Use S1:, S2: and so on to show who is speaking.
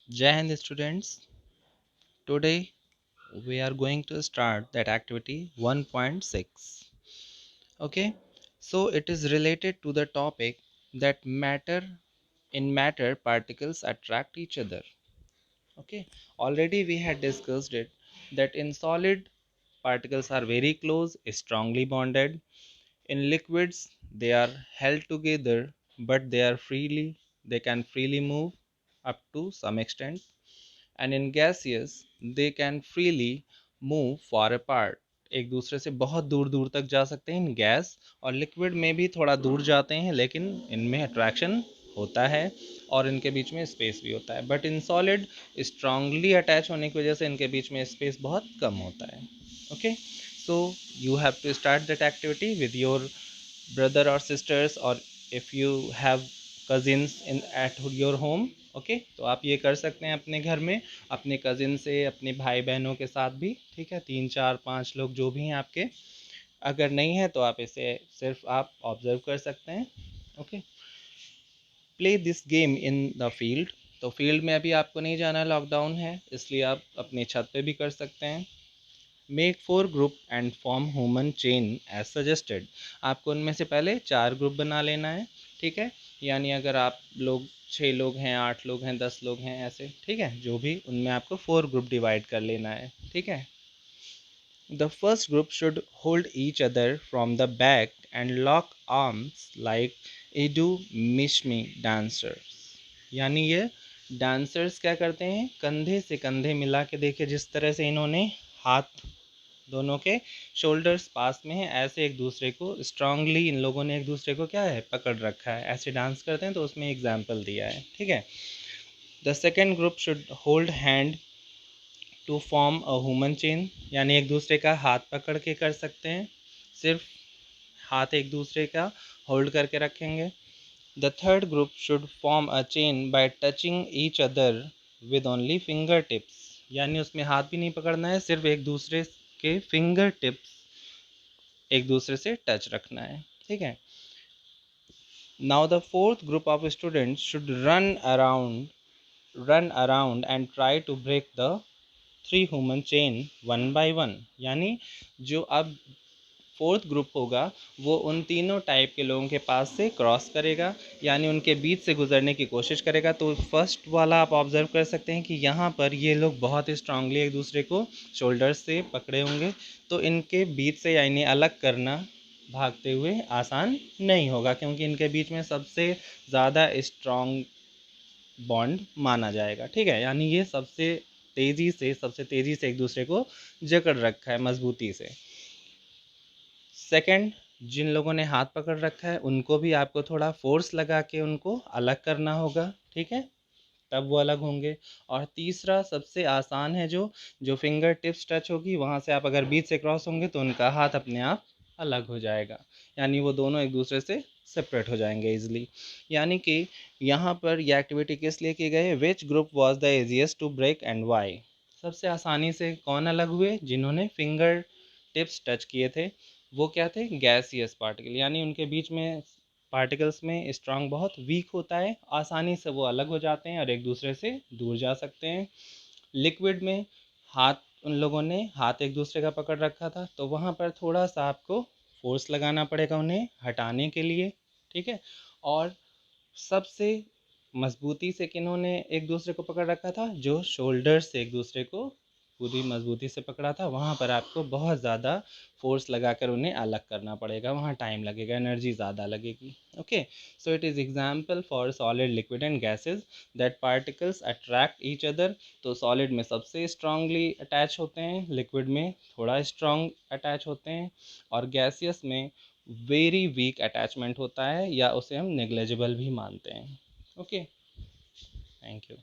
S1: Jai Hind students, today we are going to start that activity 1.6. Okay, so it is related to the topic that matter particles attract each other. Okay, already we had discussed it that in solid particles are very close, strongly bonded. In liquids they are held together, but they can freely move up to some extent, and in gaseous they can freely move far apart. एक दूसरे से बहुत दूर दूर तक जा सकते हैं इन गैस, और लिक्विड में भी थोड़ा दूर जाते हैं, लेकिन इनमें अट्रैक्शन होता है और इनके बीच में स्पेस भी होता है. But in solid strongly attach होने की वजह से इनके बीच में स्पेस बहुत कम होता है. Okay, so you have to start that activity with your brother or sisters, or if you have cousins in at your home. Okay, तो आप ये कर सकते हैं अपने घर में अपने कज़िन से, अपने भाई बहनों के साथ भी. ठीक है, 3 4 5 लोग जो भी हैं आपके. अगर नहीं है तो आप इसे सिर्फ आप ऑब्जर्व कर सकते हैं. Okay, play this game in the field. तो फील्ड में अभी आपको नहीं जाना, लॉकडाउन है, इसलिए आप अपनी छत पे भी कर सकते हैं. Make 4 group and form human chain as suggested. आपको उनमें से पहले 4 ग्रुप बना लेना है. ठीक है, यानी अगर आप लोग 6 लोग हैं, 8 लोग हैं, 10 लोग हैं, ऐसे. ठीक है, जो भी उनमें आपको 4 ग्रुप डिवाइड कर लेना है. ठीक है, the first group should hold each other from the back and lock arms like edu Mishmi dancers. यानी ये डांसर्स क्या करते हैं, कंधे से कंधे मिला के, देखिए जिस तरह से इन्होंने हाथ दोनों के शोल्डर्स पास में है, ऐसे एक दूसरे को स्ट्रांगली इन लोगों ने एक दूसरे को क्या है, पकड़ रखा है. ऐसे डांस करते हैं, तो उसमें एग्जाम्पल दिया है. ठीक है, the second group should hold hand to form a human chain. यानी एक दूसरे का हाथ पकड़ के कर सकते हैं, सिर्फ हाथ एक दूसरे का होल्ड करके रखेंगे. The third group should form a chain by touching each other with only finger tips. यानी उसमें हाथ भी नहीं पकड़ना है, सिर्फ एक दूसरे के फिंगर टिप्स एक दूसरे से टच रखना है. ठीक है, now the fourth group of students should run around and try to break the 3 human chain one by one. यानी जो अब फोर्थ ग्रुप होगा वो उन तीनों टाइप के लोगों के पास से क्रॉस करेगा, यानी उनके बीच से गुजरने की कोशिश करेगा. तो फर्स्ट वाला आप ऑब्जर्व कर सकते हैं कि यहाँ पर ये लोग बहुत स्ट्रांगली एक दूसरे को शोल्डर से पकड़े होंगे, तो इनके बीच से या इन्हें अलग करना भागते हुए आसान नहीं होगा, क्योंकि इनके बीच में सबसे ज़्यादा स्ट्रॉन्ग बॉन्ड माना जाएगा. ठीक है, यानी ये सबसे तेज़ी से एक दूसरे को जकड़ रखा है मजबूती से. सेकंड, जिन लोगों ने हाथ पकड़ रखा है उनको भी आपको थोड़ा फोर्स लगा के उनको अलग करना होगा. ठीक है, तब वो अलग होंगे. और तीसरा सबसे आसान है, जो फिंगर टिप्स टच होगी वहाँ से आप अगर बीच से क्रॉस होंगे तो उनका हाथ अपने आप अलग हो जाएगा, यानी वो दोनों एक दूसरे से सेपरेट हो जाएंगे इजीली. यानी कि यहाँ पर ये एक्टिविटी किस लिए की गई है, which group was the easiest to break and why. सबसे आसानी से कौन अलग हुए, जिन्होंने फिंगर टिप्स टच किए थे. वो क्या थे, गैसियस पार्टिकल, यानी उनके बीच में पार्टिकल्स में स्ट्रॉन्ग बहुत वीक होता है, आसानी से वो अलग हो जाते हैं और एक दूसरे से दूर जा सकते हैं. लिक्विड में उन लोगों ने हाथ एक दूसरे का पकड़ रखा था, तो वहाँ पर थोड़ा सा आपको फोर्स लगाना पड़ेगा उन्हें हटाने के लिए. ठीक है, और सबसे मजबूती से किन्होंने एक दूसरे को पकड़ रखा था, जो शोल्डर से एक दूसरे को पूरी मजबूती से पकड़ा था, वहाँ पर आपको बहुत ज़्यादा फोर्स लगाकर उन्हें अलग करना पड़ेगा, वहाँ टाइम लगेगा, एनर्जी ज़्यादा लगेगी. Okay, so it is example for solid, liquid and gases that particles attract each other. तो सॉलिड में सबसे स्ट्रांगली अटैच होते हैं, लिक्विड में थोड़ा स्ट्रांग अटैच होते हैं, और गैसियस में वेरी वीक अटैचमेंट होता है, या उसे हम नेग्लेजिबल भी मानते हैं. Okay, thank you.